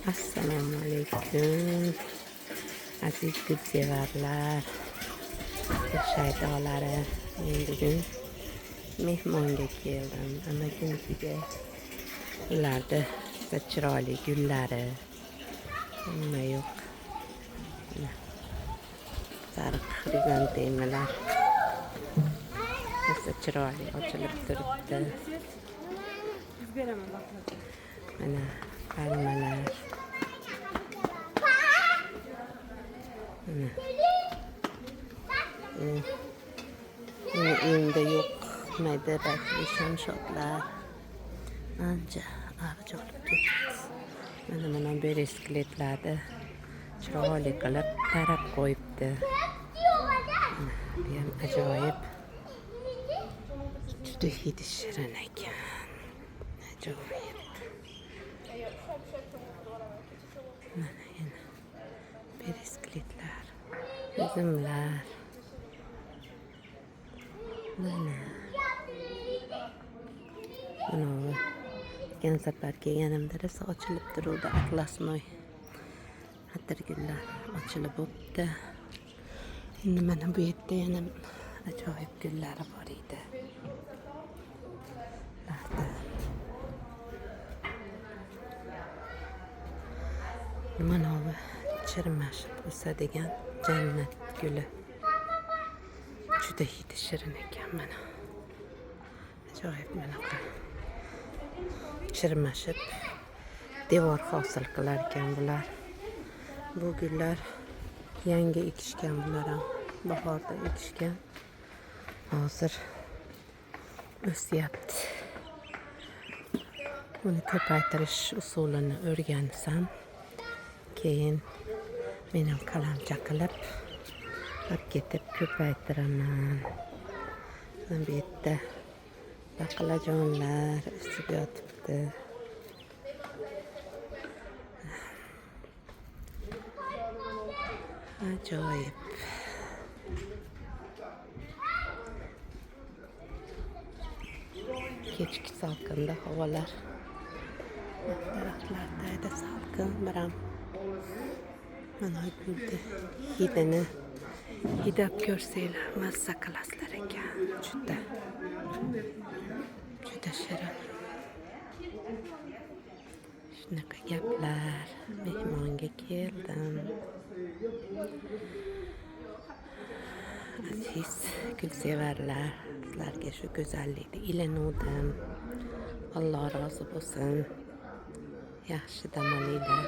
Assalomu alaykum aziz gulsevarlar, shaydolari. Men bugun mehmonga keldim. Amakinisiga ularda juda chiroyli gullari nima yo'q. Sariq xrizantemalar juda chiroyli ochilib turibdi. Mana palmalar. Endi yo'q mayda bakli shamshotlar ancha avj olib ketdi. Mana bereskletlarni chiroyli qilib tarab qo'yibdi. Bu ham ajoyib, juda hidi shirin ekan. Ajoyib. Mana yana bereskletlar, uzumlar. Mana o'tgan safar kelganimda rosa ochilib turuvdi. Atlasnoy atirgullar ochilib o'tdi. Endi mana bu yerda yana ajoyib gullari bor edi. Mana bu chirmashib o'sadigan jannat guli. Juda hidi shirin ekan. Mana ajoyib, mana chirmashib devor hosil qilar ekan bular. Bu gullar yangi ekishgan, bular ham bahorda ekishgan. Hozir o'syapti. Buni ko'paytirish usulini o'rgansam, keyin mening qalamcha qilib olib ketib ko'paytiraman. Bu yerda baqlajonlar o'sib yotibdi. Ajoyib. Kechki salqinda havolar, daraxtlarda salqin, biram mana gulni hidini hidab ko'rsanglar mazza qilasizlar ekan. Juda shirin. Shunaqa gaplar. Mehmonga keldim. Aziz gulsevarlar, sizlarga shu go'zallikni ilinuvdim. Alloh rozi bo'lsin. Yaxshi dam olinglar.